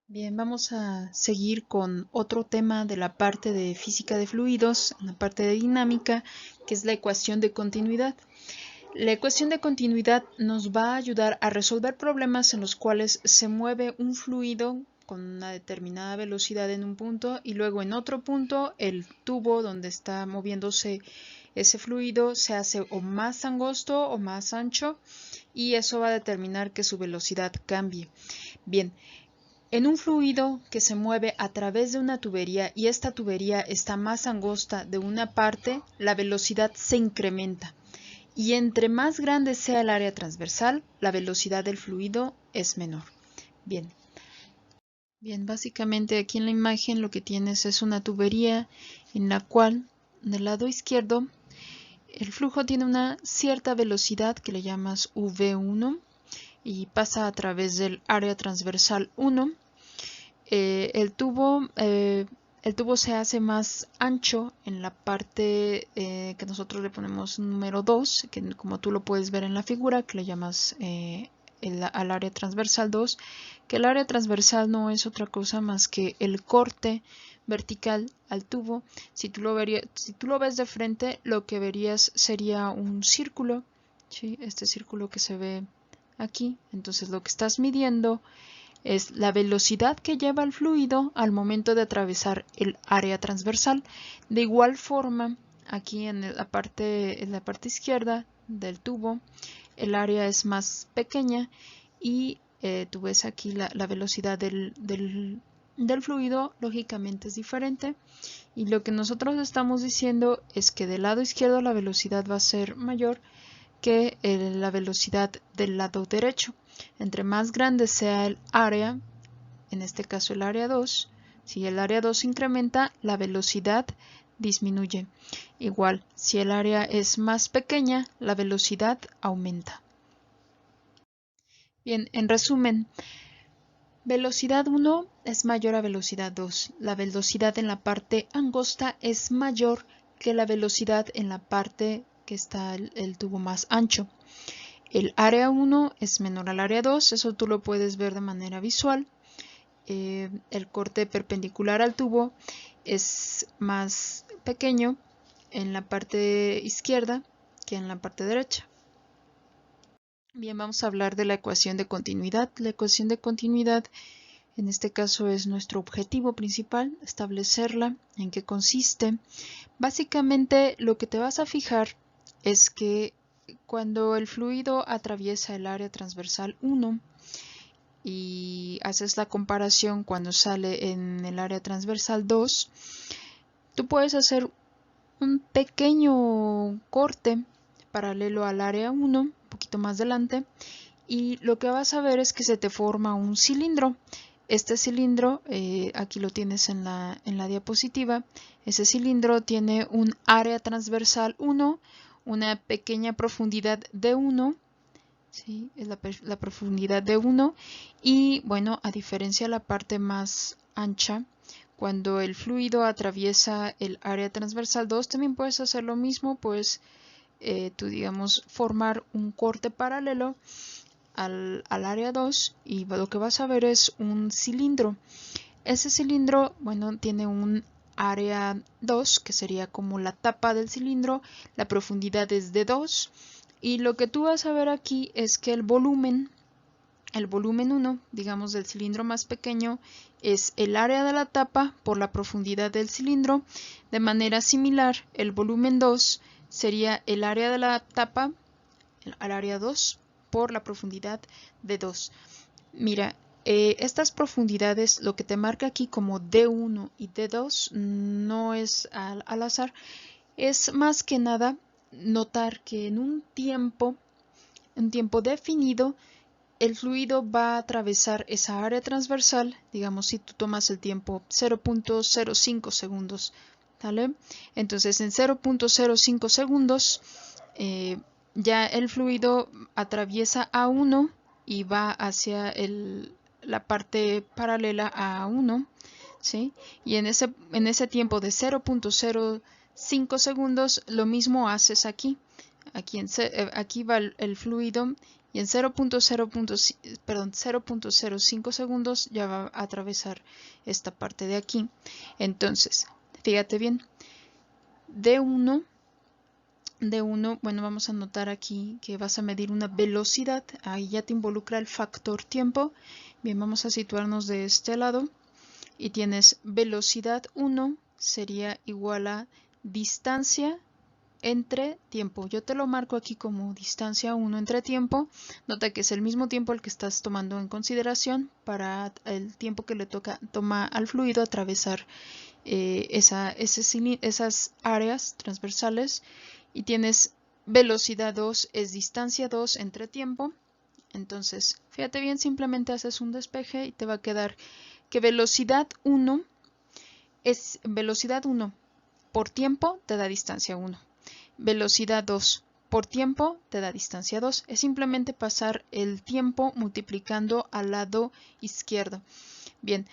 Bien, vamos a seguir con otro tema de la parte de física de fluidos, en la parte de dinámica, que es la ecuación de continuidad. La ecuación de continuidad nos va a ayudar a resolver problemas en los cuales se mueve un fluido con una determinada velocidad en un punto y luego en otro punto el tubo donde está moviéndose ese fluido se hace o más angosto o más ancho y eso va a determinar que su velocidad cambie. Bien, en un fluido que se mueve a través de una tubería y esta tubería está más angosta de una parte, la velocidad se incrementa. Y entre más grande sea el área transversal, la velocidad del fluido es menor. Bien, básicamente aquí en la imagen lo que tienes es una tubería en la cual del lado izquierdo el flujo tiene una cierta velocidad que le llamas V1 y pasa a través del área transversal 1. El tubo se hace más ancho en la parte que nosotros le ponemos número 2, que como tú lo puedes ver en la figura, que le llamas al área transversal 2, que el área transversal no es otra cosa más que el corte vertical al tubo. Si tú lo ves de frente, lo que verías sería un círculo, ¿sí? Este círculo que se ve aquí. Entonces lo que estás midiendo es la velocidad que lleva el fluido al momento de atravesar el área transversal. De igual forma, aquí en la parte izquierda del tubo, el área es más pequeña y tú ves aquí la velocidad del fluido, lógicamente es diferente. Y lo que nosotros estamos diciendo es que del lado izquierdo la velocidad va a ser mayor que la velocidad del lado derecho. Entre más grande sea el área, en este caso el área 2, si el área 2 incrementa, la velocidad disminuye. Igual, si el área es más pequeña, la velocidad aumenta. Bien, en resumen, velocidad 1 es mayor a velocidad 2. La velocidad en la parte angosta es mayor que la velocidad en la parte que está el tubo más ancho. El área 1 es menor al área 2, eso tú lo puedes ver de manera visual. El corte perpendicular al tubo es más pequeño en la parte izquierda que en la parte derecha. Bien, vamos a hablar de la ecuación de continuidad. La ecuación de continuidad en este caso es nuestro objetivo principal, establecerla, en qué consiste. Básicamente lo que te vas a fijar es que cuando el fluido atraviesa el área transversal 1 y haces la comparación cuando sale en el área transversal 2, tú puedes hacer un pequeño corte paralelo al área 1, un poquito más adelante, y lo que vas a ver es que se te forma un cilindro. Este cilindro, aquí lo tienes en la diapositiva, ese cilindro tiene un área transversal 1, una pequeña profundidad de 1, ¿sí? Es la profundidad de 1 y bueno, a diferencia de la parte más ancha, cuando el fluido atraviesa el área transversal 2, también puedes hacer lo mismo, pues tú digamos formar un corte paralelo al área 2 y lo que vas a ver es un cilindro. Ese cilindro, bueno, tiene un área 2 que sería como la tapa del cilindro, la profundidad es de 2 y lo que tú vas a ver aquí es que el volumen 1, digamos del cilindro más pequeño, es el área de la tapa por la profundidad del cilindro. De manera similar, el volumen 2 sería el área de la tapa, al área 2, por la profundidad de 2. Mira, estas profundidades, lo que te marca aquí como D1 y D2, no es al azar, es más que nada notar que en un tiempo definido, el fluido va a atravesar esa área transversal, digamos si tú tomas el tiempo 0.05 segundos, ¿vale? Entonces en 0.05 segundos ya el fluido atraviesa A1 y va hacia la parte paralela a A1, ¿sí? Y en ese tiempo de 0.05 segundos lo mismo haces aquí. Aquí va el fluido y en 0.05 segundos ya va a atravesar esta parte de aquí. Entonces, fíjate bien, D1, bueno, vamos a anotar aquí que vas a medir una velocidad, ahí ya te involucra el factor tiempo. Bien, vamos a situarnos de este lado y tienes velocidad 1 sería igual a distancia entre tiempo. Yo te lo marco aquí como distancia 1 entre tiempo. Nota que es el mismo tiempo el que estás tomando en consideración para el tiempo que le toma al fluido atravesar esas áreas transversales. Y tienes velocidad 2 es distancia 2 entre tiempo. Entonces, fíjate bien, simplemente haces un despeje y te va a quedar que velocidad 1 es velocidad 1 por tiempo te da distancia 1. Velocidad 2 por tiempo te da distancia 2. Es simplemente pasar el tiempo multiplicando al lado izquierdo. Bien,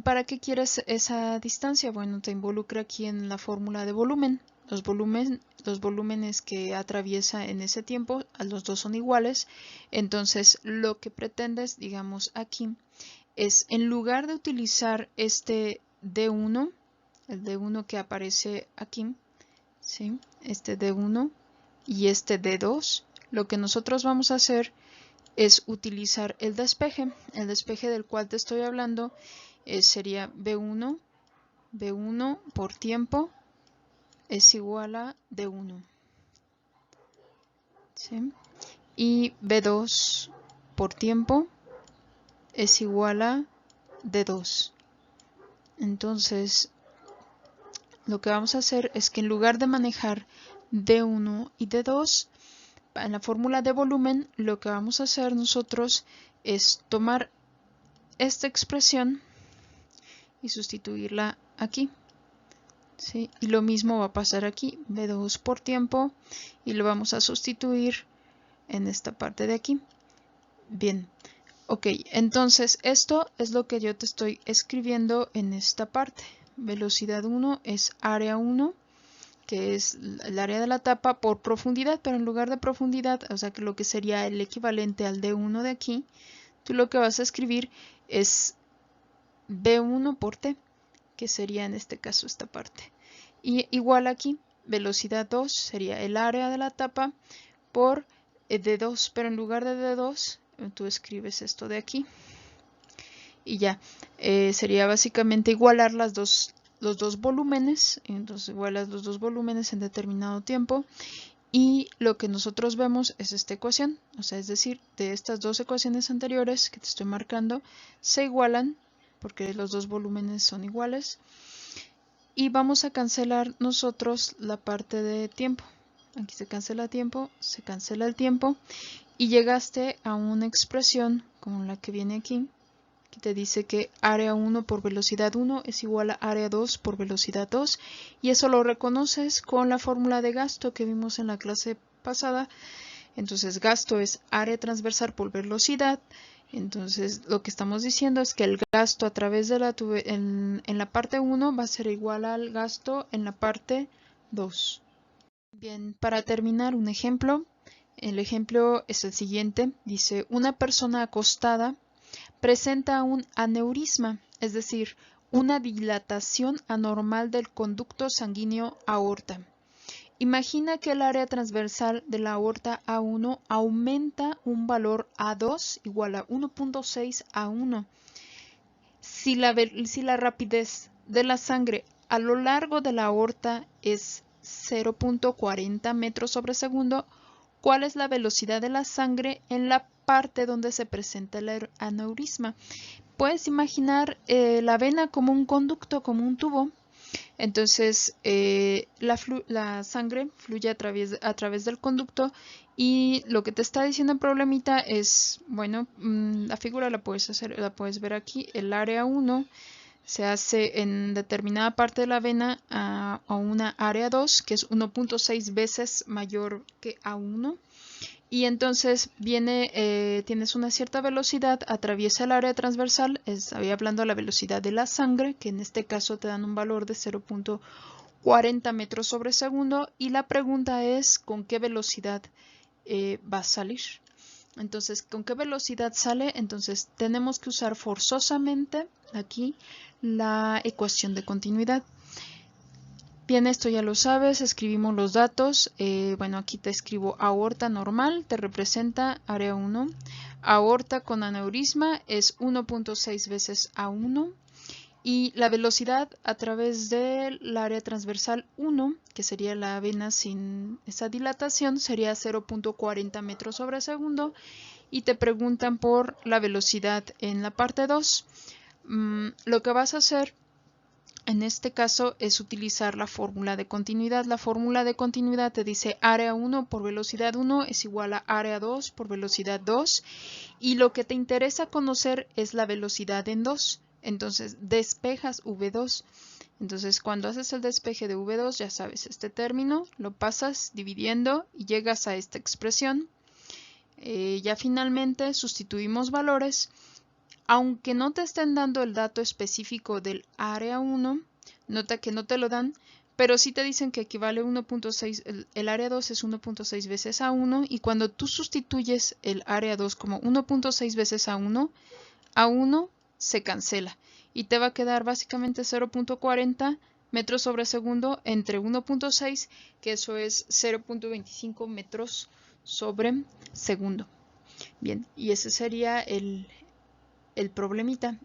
¿para qué quieres esa distancia? Bueno, te involucra aquí en la fórmula de volumen. Los volúmenes que atraviesa en ese tiempo, los dos son iguales. Entonces, lo que pretendes, digamos aquí, es en lugar de utilizar este D1, el D1 que aparece aquí, ¿sí? Este D1 y este D2, lo que nosotros vamos a hacer es utilizar el despeje del cual te estoy hablando. Sería B1 por tiempo es igual a D1, ¿sí? Y B2 por tiempo es igual a D2. Entonces, lo que vamos a hacer es que en lugar de manejar D1 y D2, en la fórmula de volumen, lo que vamos a hacer nosotros es tomar esta expresión y sustituirla aquí, ¿sí? Y lo mismo va a pasar aquí, B2 por tiempo, y lo vamos a sustituir en esta parte de aquí. Bien, ok, entonces esto es lo que yo te estoy escribiendo en esta parte. Velocidad 1 es área 1, que es el área de la tapa por profundidad, pero en lugar de profundidad, o sea que lo que sería el equivalente al D1 de aquí, tú lo que vas a escribir es B1 por T, que sería en este caso esta parte. Y igual aquí, velocidad 2 sería el área de la tapa por D2, pero en lugar de D2, tú escribes esto de aquí. Y ya, sería básicamente igualar los dos volúmenes, entonces igualas los dos volúmenes en determinado tiempo. Y lo que nosotros vemos es esta ecuación, o sea, es decir, de estas dos ecuaciones anteriores que te estoy marcando, se igualan porque los dos volúmenes son iguales. Y vamos a cancelar nosotros la parte de tiempo. Aquí se cancela tiempo, se cancela el tiempo y llegaste a una expresión como la que viene aquí, que te dice que área 1 por velocidad 1 es igual a área 2 por velocidad 2, y eso lo reconoces con la fórmula de gasto que vimos en la clase pasada. Entonces gasto es área transversal por velocidad. Entonces lo que estamos diciendo es que el gasto a través de en la parte 1 va a ser igual al gasto en la parte 2. Bien, para terminar un ejemplo. El ejemplo es el siguiente. Dice, una persona acostada presenta un aneurisma, es decir, una dilatación anormal del conducto sanguíneo aorta. Imagina que el área transversal de la aorta A1 aumenta un valor A2 igual a 1.6 A1. Si la rapidez de la sangre a lo largo de la aorta es 0.40 metros sobre segundo, ¿cuál es la velocidad de la sangre en la parte donde se presenta el aneurisma? Puedes imaginar la vena como un conducto, como un tubo. Entonces la sangre fluye a través del conducto, y lo que te está diciendo el problemita es, bueno, la figura la puedes ver aquí. El área 1 se hace en determinada parte de la vena a una área 2 que es 1.6 veces mayor que A1. Y entonces tienes una cierta velocidad, atraviesa el área transversal, estoy hablando de la velocidad de la sangre, que en este caso te dan un valor de 0.40 metros sobre segundo, y la pregunta es ¿con qué velocidad va a salir? Entonces, ¿con qué velocidad sale? Entonces, tenemos que usar forzosamente aquí la ecuación de continuidad. Bien, esto ya lo sabes, escribimos los datos. Bueno, aquí te escribo aorta normal, te representa área 1. Aorta con aneurisma es 1.6 veces A1. Y la velocidad a través del área transversal 1, que sería la vena sin esa dilatación, sería 0.40 metros sobre segundo. Y te preguntan por la velocidad en la parte 2. Lo que vas a hacer en este caso es utilizar la fórmula de continuidad. La fórmula de continuidad te dice área 1 por velocidad 1 es igual a área 2 por velocidad 2. Y lo que te interesa conocer es la velocidad en 2. Entonces despejas V2. Entonces cuando haces el despeje de V2, ya sabes, este término lo pasas dividiendo y llegas a esta expresión. Ya finalmente sustituimos valores. Aunque no te estén dando el dato específico del área 1, nota que no te lo dan, pero sí te dicen que equivale 1.6, el área 2 es 1.6 veces A1, y cuando tú sustituyes el área 2 como 1.6 veces A1, A1 se cancela y te va a quedar básicamente 0.40 metros sobre segundo entre 1.6, que eso es 0.25 metros sobre segundo. Bien, y ese sería el problemita.